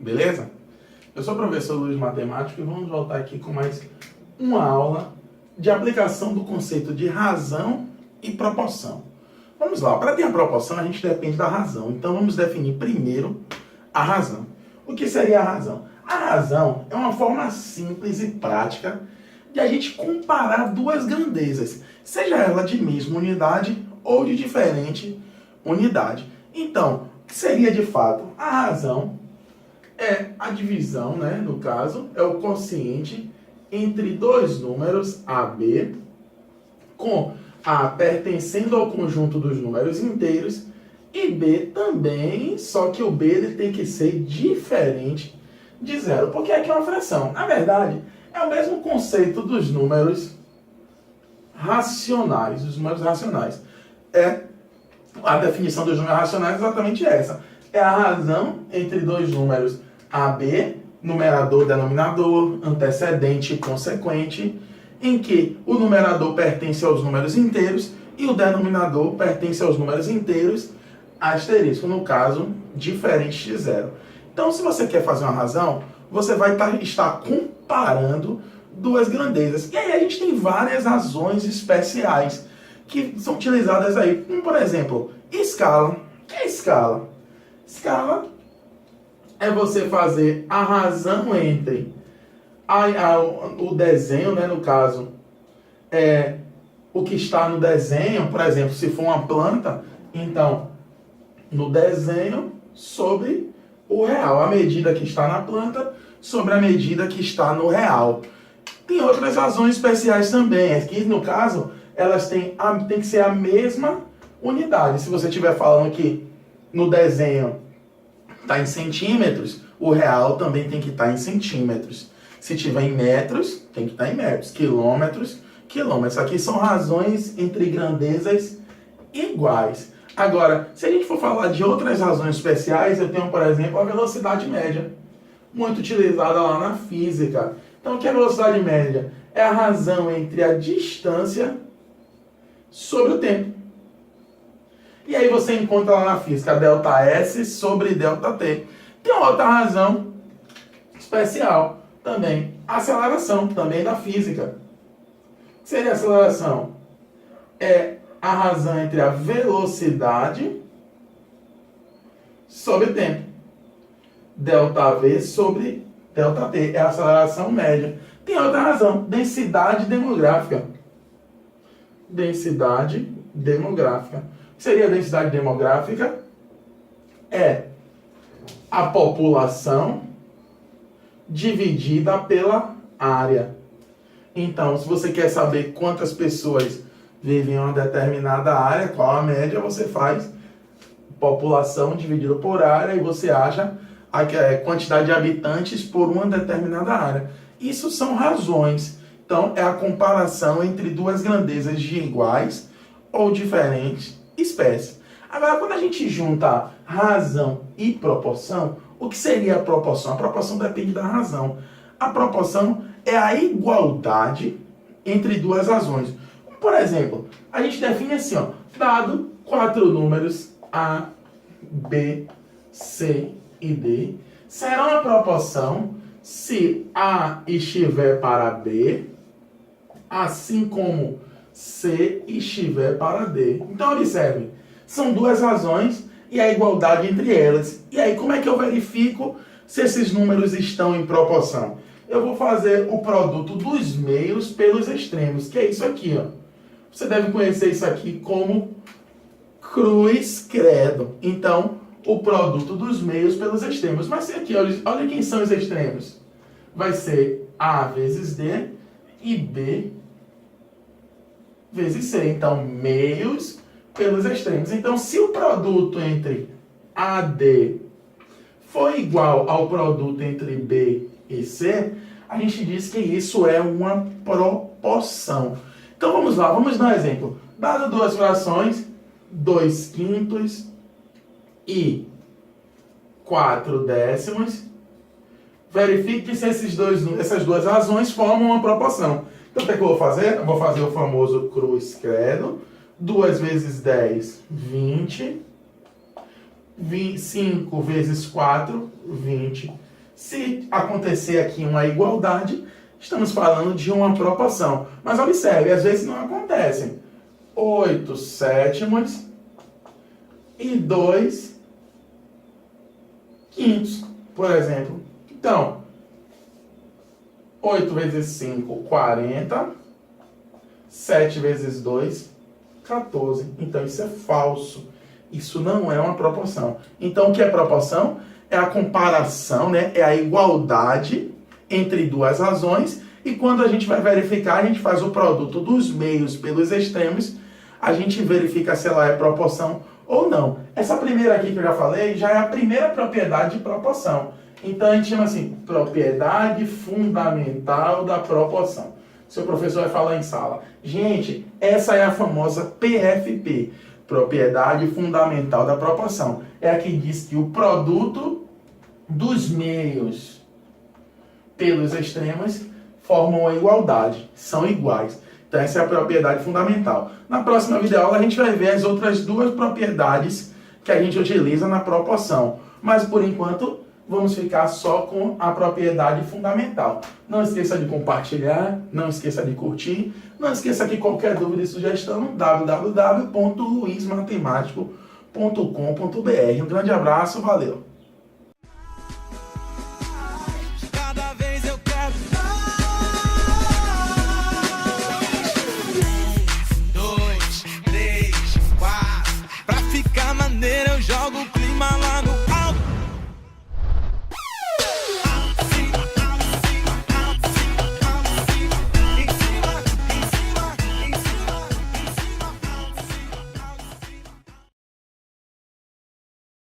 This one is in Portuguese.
Beleza? Eu sou o professor Luiz Matemático e vamos voltar aqui com mais uma aula de aplicação do conceito de razão e proporção. Vamos lá, para ter a proporção a gente depende da razão, então vamos definir primeiro a razão. O que seria a razão? A razão é uma forma simples e prática de a gente comparar duas grandezas, seja ela de mesma unidade ou de diferente unidade. Então, o que seria de fato? A razão é a divisão, né, no caso, é o quociente entre dois números A, B, com A pertencendo ao conjunto dos números inteiros e B também, só que o B ele tem que ser diferente de zero, porque aqui é uma fração. Na verdade, é o mesmo conceito dos números racionais, A definição dos números racionais é exatamente essa. É a razão entre dois números AB, numerador, denominador, antecedente e consequente, em que o numerador pertence aos números inteiros e o denominador pertence aos números inteiros, asterisco, no caso, diferente de zero. Então, se você quer fazer uma razão, você vai estar comparando duas grandezas. E aí a gente tem várias razões especiais que são utilizadas aí, como por exemplo, escala. O que é escala? Escala é você fazer a razão entre o desenho, né, no caso, o que está no desenho, por exemplo, se for uma planta, então, no desenho sobre o real, a medida que está na planta sobre a medida que está no real. Tem outras razões especiais também, aqui no caso, elas têm que ser a mesma unidade. Se você estiver falando que no desenho está em centímetros, o real também tem que estar em centímetros. Se tiver em metros, tem que estar em metros. Quilômetros, quilômetros. Aqui são razões entre grandezas iguais. Agora, se a gente for falar de outras razões especiais, eu tenho, por exemplo, a velocidade média, muito utilizada lá na física. Então, o que é a velocidade média? É a razão entre a distância sobre o tempo. E aí você encontra lá na física ΔS sobre ΔT. Tem outra razão especial também, a aceleração, também da física. O que seria a aceleração? É a razão entre a velocidade sobre o tempo. ΔV sobre ΔT, é a aceleração média. Tem outra razão, densidade demográfica. Densidade demográfica. O que seria a densidade demográfica? É a população dividida pela área. Então, se você quer saber quantas pessoas vivem em uma determinada área, qual a média, você faz população dividida por área e você acha a quantidade de habitantes por uma determinada área. Isso são razões. Então, é a comparação entre duas grandezas de iguais ou diferentes espécies. Agora, quando a gente junta razão e proporção, o que seria a proporção? A proporção depende da razão. A proporção é a igualdade entre duas razões. Por exemplo, a gente define assim, ó, dado 4 números A, B, C e D, será uma proporção se A estiver para B, assim como C estiver para D. Então, observe, são duas razões e a igualdade entre elas. E aí, como é que eu verifico se esses números estão em proporção? Eu vou fazer o produto dos meios pelos extremos, que é isso aqui, ó. Você deve conhecer isso aqui como cruz credo. Então, o produto dos meios pelos extremos. Mas aqui, olha quem são os extremos. Vai ser A vezes D e B vezes C. Então, meios pelos extremos. Então, se o produto entre AD for igual ao produto entre B e C, a gente diz que isso é uma proporção. Então, vamos lá, vamos dar um exemplo. Dado duas frações, 2 quintos e 4 décimos, verifique se essas duas razões formam uma proporção. Então, o que é que eu vou fazer? Eu vou fazer o famoso cruz credo. 2 vezes 10, 20. 5 vezes 4, 20. Se acontecer aqui uma igualdade, estamos falando de uma proporção. Mas observe, às vezes não acontecem. 8 sétimos e 2 quintos, por exemplo. Então, 8 vezes 5, 40. 7 vezes 2, 14. Então, isso é falso. Isso não é uma proporção. Então, o que é proporção? É a comparação, né? É a igualdade entre duas razões. E quando a gente vai verificar, a gente faz o produto dos meios pelos extremos. A gente verifica se ela é proporção ou não. Essa primeira aqui que eu já falei, já é a primeira propriedade de proporção. Então, a gente chama assim, propriedade fundamental da proporção. Seu professor vai falar em sala. Gente, essa é a famosa PFP, propriedade fundamental da proporção. É a que diz que o produto dos meios pelos extremos formam a igualdade, são iguais. Então essa é a propriedade fundamental. Na próxima videoaula a gente vai ver as outras duas propriedades que a gente utiliza na proporção. Mas por enquanto vamos ficar só com a propriedade fundamental. Não esqueça de compartilhar, não esqueça de curtir, não esqueça que qualquer dúvida e sugestão, www.luismatematico.com.br. Um grande abraço, valeu!